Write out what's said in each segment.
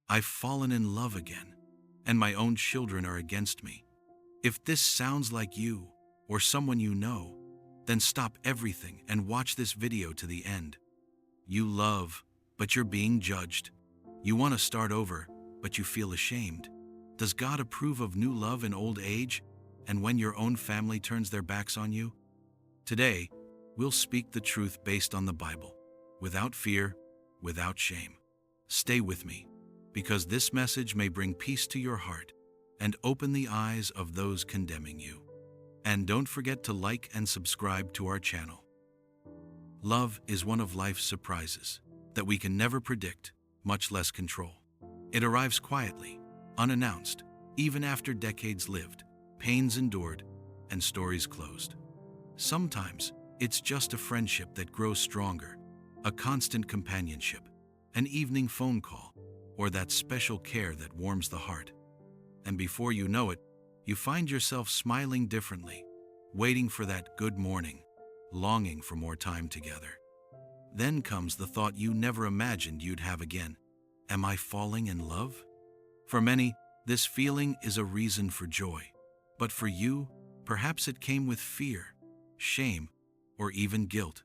I've fallen in love again, and my own children are against me. If this sounds like you, or someone you know, then stop everything and watch this video to the end. You love, but you're being judged. You want to start over, but you feel ashamed. Does God approve of new love in old age, and when your own family turns their backs on you? Today, we'll speak the truth based on the Bible, without fear, without shame. Stay with me, because this message may bring peace to your heart and open the eyes of those condemning you. And don't forget to like and subscribe to our channel. Love is one of life's surprises that we can never predict, much less control. It arrives quietly, unannounced, even after decades lived, pains endured, and stories closed. Sometimes, it's just a friendship that grows stronger, a constant companionship, an evening phone call, or that special care that warms the heart. And before you know it, you find yourself smiling differently, waiting for that good morning, longing for more time together. Then comes the thought you never imagined you'd have again. Am I falling in love? For many, this feeling is a reason for joy. But for you, perhaps it came with fear, shame, or even guilt.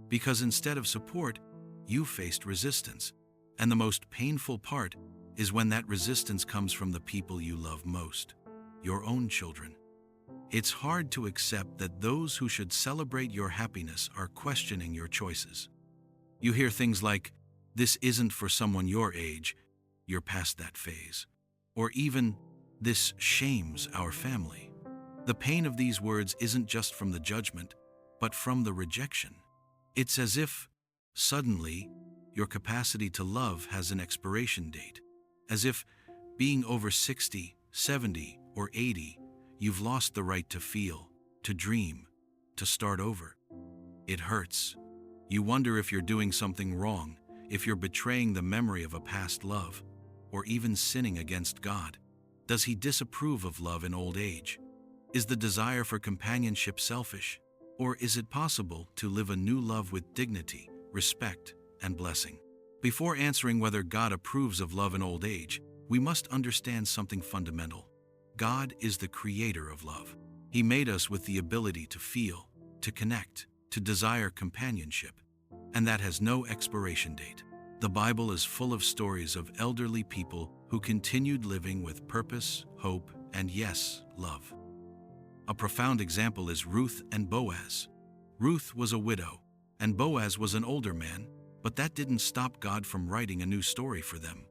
Because instead of support, you faced resistance. And the most painful part is when that resistance comes from the people you love most, your own children. It's hard to accept that those who should celebrate your happiness are questioning your choices. You hear things like, "This isn't for someone your age, you're past that phase." Or even, "This shames our family." The pain of these words isn't just from the judgment, but from the rejection. It's as if, suddenly, your capacity to love has an expiration date. As if, being over 60, 70, or 80, you've lost the right to feel, to dream, to start over. It hurts. You wonder if you're doing something wrong, if you're betraying the memory of a past love, or even sinning against God. Does He disapprove of love in old age? Is the desire for companionship selfish? Or is it possible to live a new love with dignity, respect, and blessing? Before answering whether God approves of love in old age, we must understand something fundamental. God is the creator of love. He made us with the ability to feel, to connect, to desire companionship, and that has no expiration date. The Bible is full of stories of elderly people who continued living with purpose, hope, and yes, love. A profound example is Ruth and Boaz. Ruth was a widow, and Boaz was an older man, but that didn't stop God from writing a new story for them.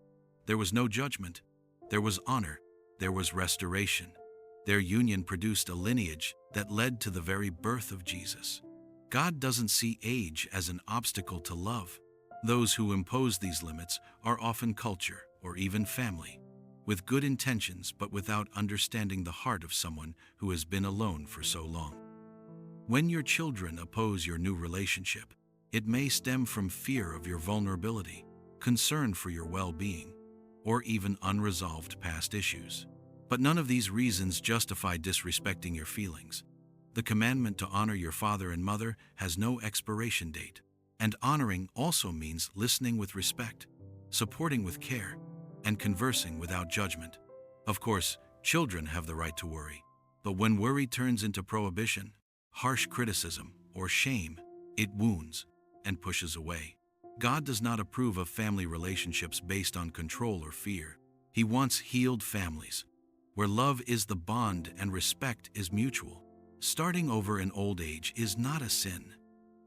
There was no judgment. There was honor. There was restoration. Their union produced a lineage that led to the very birth of Jesus. God doesn't see age as an obstacle to love. Those who impose these limits are often culture or even family, with good intentions but without understanding the heart of someone who has been alone for so long. When your children oppose your new relationship, it may stem from fear of your vulnerability, concern for your well-being, or even unresolved past issues. But none of these reasons justify disrespecting your feelings. The commandment to honor your father and mother has no expiration date, and honoring also means listening with respect, supporting with care, and conversing without judgment. Of course, children have the right to worry, but when worry turns into prohibition, harsh criticism, or shame, it wounds and pushes away. God does not approve of family relationships based on control or fear. He wants healed families, where love is the bond and respect is mutual. Starting over in old age is not a sin.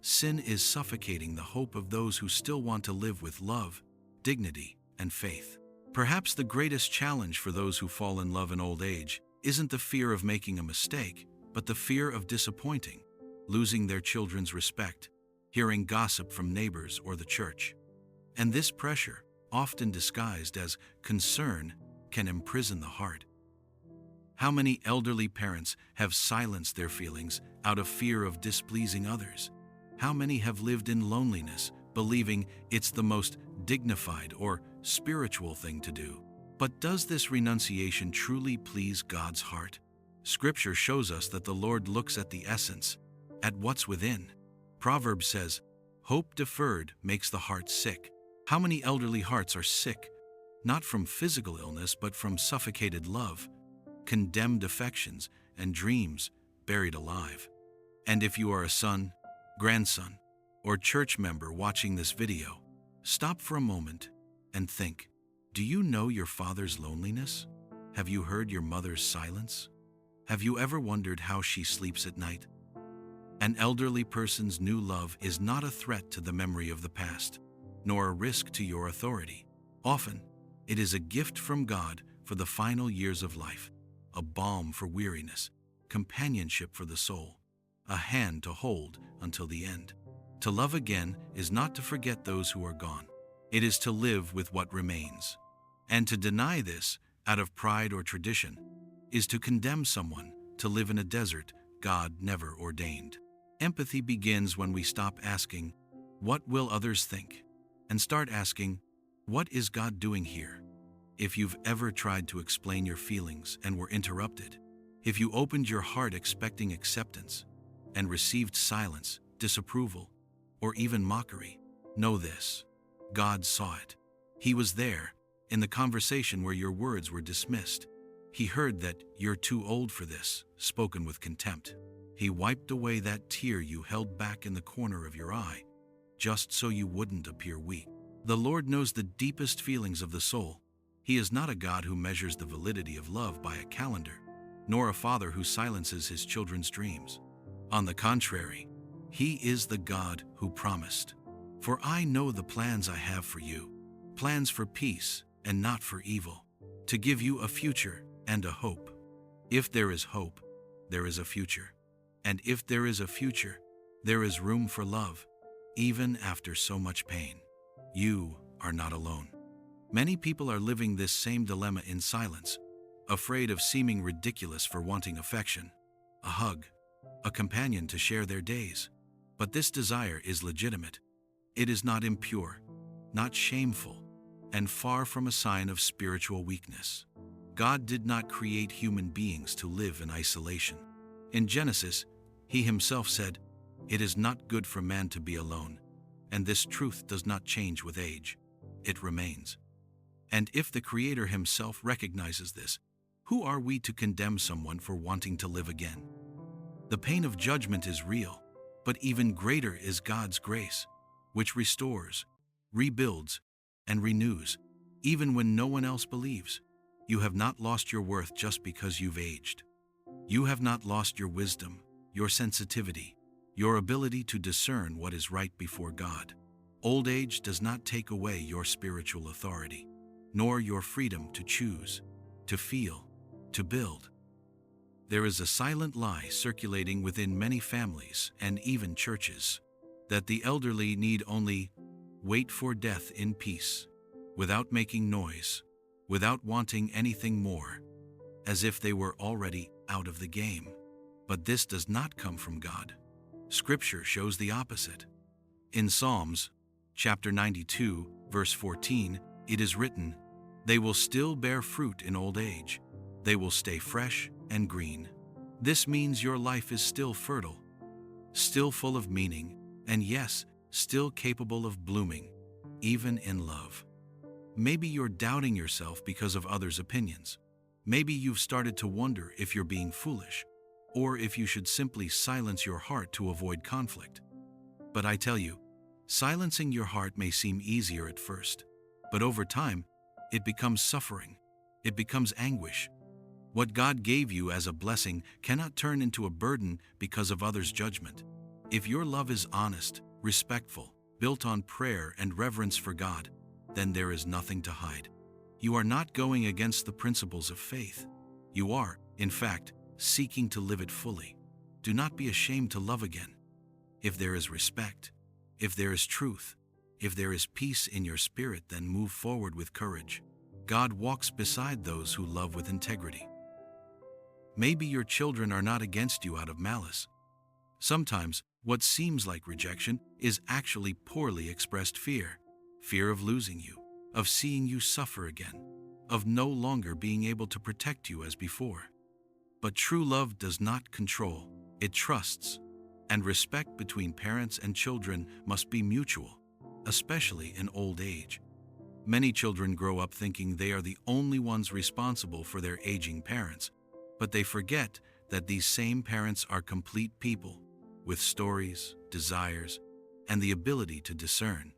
Sin is suffocating the hope of those who still want to live with love, dignity, and faith. Perhaps the greatest challenge for those who fall in love in old age isn't the fear of making a mistake, but the fear of disappointing, losing their children's respect, hearing gossip from neighbors or the church. And this pressure, often disguised as concern, can imprison the heart. How many elderly parents have silenced their feelings out of fear of displeasing others? How many have lived in loneliness, believing it's the most dignified or spiritual thing to do? But does this renunciation truly please God's heart? Scripture shows us that the Lord looks at the essence, at what's within. Proverbs says, "Hope deferred makes the heart sick." How many elderly hearts are sick not from physical illness but from suffocated love, condemned affections, and dreams buried alive. And if you are a son, grandson, or church member watching this video, stop for a moment and think, do you know your father's loneliness? Have you heard your mother's silence? Have you ever wondered how she sleeps at night? An elderly person's new love is not a threat to the memory of the past, nor a risk to your authority. Often, it is a gift from God for the final years of life, a balm for weariness, companionship for the soul, a hand to hold until the end. To love again is not to forget those who are gone. It is to live with what remains. And to deny this, out of pride or tradition, is to condemn someone to live in a desert God never ordained. Empathy begins when we stop asking, what will others think? And start asking, what is God doing here? If you've ever tried to explain your feelings and were interrupted, if you opened your heart expecting acceptance and received silence, disapproval, or even mockery, know this: God saw it. He was there, in the conversation where your words were dismissed. He heard that "you're too old for this," spoken with contempt. He wiped away that tear you held back in the corner of your eye, just so you wouldn't appear weak. The Lord knows the deepest feelings of the soul. He is not a God who measures the validity of love by a calendar, nor a father who silences his children's dreams. On the contrary, He is the God who promised, "For I know the plans I have for you, plans for peace and not for evil, to give you a future and a hope." If there is hope, there is a future. And if there is a future, there is room for love, even after so much pain. You are not alone. Many people are living this same dilemma in silence, afraid of seeming ridiculous for wanting affection, a hug, a companion to share their days. But this desire is legitimate. It is not impure, not shameful, and far from a sign of spiritual weakness. God did not create human beings to live in isolation. In Genesis, He Himself said, "It is not good for man to be alone," and this truth does not change with age. It remains. And if the Creator Himself recognizes this, who are we to condemn someone for wanting to live again? The pain of judgment is real, but even greater is God's grace, which restores, rebuilds, and renews, even when no one else believes. You have not lost your worth just because you've aged. You have not lost your wisdom, your sensitivity, your ability to discern what is right before God. Old age does not take away your spiritual authority, nor your freedom to choose, to feel, to build. There is a silent lie circulating within many families and even churches, that the elderly need only wait for death in peace, without making noise, without wanting anything more, as if they were already out of the game. But this does not come from God. Scripture shows the opposite. In Psalms, chapter 92, verse 14, it is written, "They will still bear fruit in old age. They will stay fresh and green." This means your life is still fertile, still full of meaning, and yes, still capable of blooming, even in love. Maybe you're doubting yourself because of others' opinions. Maybe you've started to wonder if you're being foolish, or if you should simply silence your heart to avoid conflict. But I tell you, silencing your heart may seem easier at first, but over time, it becomes suffering. It becomes anguish. What God gave you as a blessing cannot turn into a burden because of others' judgment. If your love is honest, respectful, built on prayer and reverence for God, then there is nothing to hide. You are not going against the principles of faith. You are, in fact, seeking to live it fully. Do not be ashamed to love again. If there is respect, if there is truth, if there is peace in your spirit, then move forward with courage. God walks beside those who love with integrity. Maybe your children are not against you out of malice. Sometimes, what seems like rejection is actually poorly expressed fear. Fear of losing you, of seeing you suffer again, of no longer being able to protect you as before. But true love does not control, it trusts, and respect between parents and children must be mutual, especially in old age. Many children grow up thinking they are the only ones responsible for their aging parents, but they forget that these same parents are complete people with stories, desires, and the ability to discern.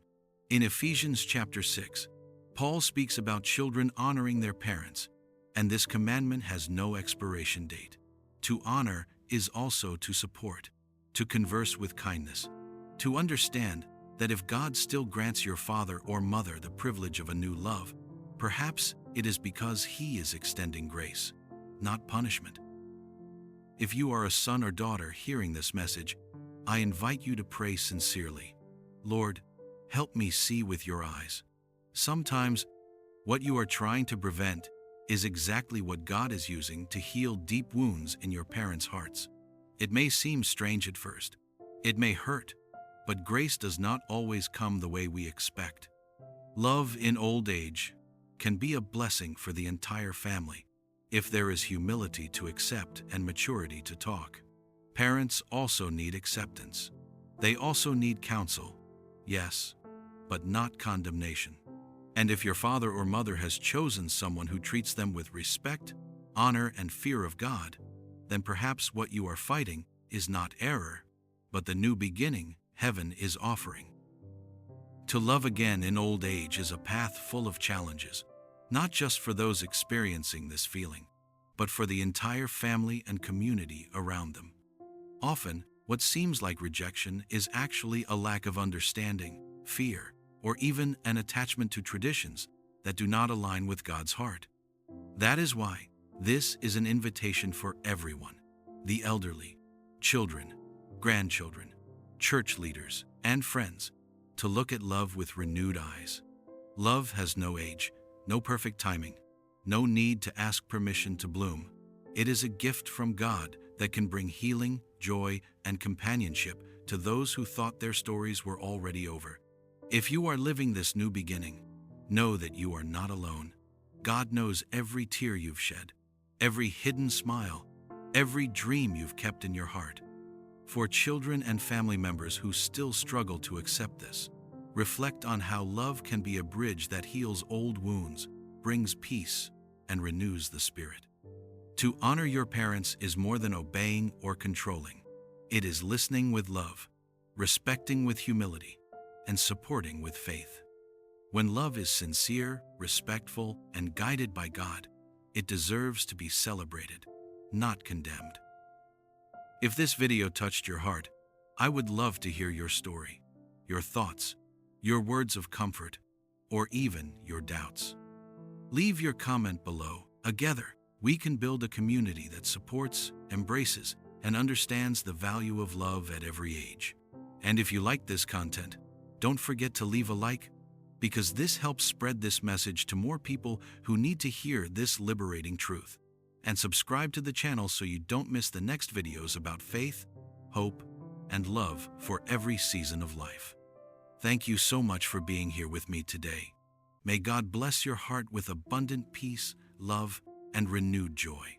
In Ephesians chapter 6, Paul speaks about children honoring their parents, and this commandment has no expiration date. To honor is also to support, to converse with kindness, to understand that if God still grants your father or mother the privilege of a new love, perhaps it is because He is extending grace, not punishment. If you are a son or daughter hearing this message, I invite you to pray sincerely. Lord, help me see with your eyes. Sometimes, what you are trying to prevent is exactly what God is using to heal deep wounds in your parents' hearts. It may seem strange at first. It may hurt, but grace does not always come the way we expect. Love in old age can be a blessing for the entire family if there is humility to accept and maturity to talk. Parents also need acceptance. They also need counsel, yes, but not condemnation. And if your father or mother has chosen someone who treats them with respect, honor, and fear of God, then perhaps what you are fighting is not error, but the new beginning heaven is offering. To love again in old age is a path full of challenges, not just for those experiencing this feeling, but for the entire family and community around them. Often, what seems like rejection is actually a lack of understanding, fear, or even an attachment to traditions that do not align with God's heart. That is why this is an invitation for everyone, the elderly, children, grandchildren, church leaders, and friends, to look at love with renewed eyes. Love has no age, no perfect timing, no need to ask permission to bloom. It is a gift from God that can bring healing, joy, and companionship to those who thought their stories were already over. If you are living this new beginning, know that you are not alone. God knows every tear you've shed, every hidden smile, every dream you've kept in your heart. For children and family members who still struggle to accept this, reflect on how love can be a bridge that heals old wounds, brings peace, and renews the spirit. To honor your parents is more than obeying or controlling. It is listening with love, respecting with humility, and supporting with faith. When love is sincere, respectful, and guided by God, it deserves to be celebrated, not condemned. If this video touched your heart, I would love to hear your story, your thoughts, your words of comfort, or even your doubts. Leave your comment below. Together, we can build a community that supports, embraces, and understands the value of love at every age. And if you like this content, don't forget to leave a like, because this helps spread this message to more people who need to hear this liberating truth. And subscribe to the channel so you don't miss the next videos about faith, hope, and love for every season of life. Thank you so much for being here with me today. May God bless your heart with abundant peace, love, and renewed joy.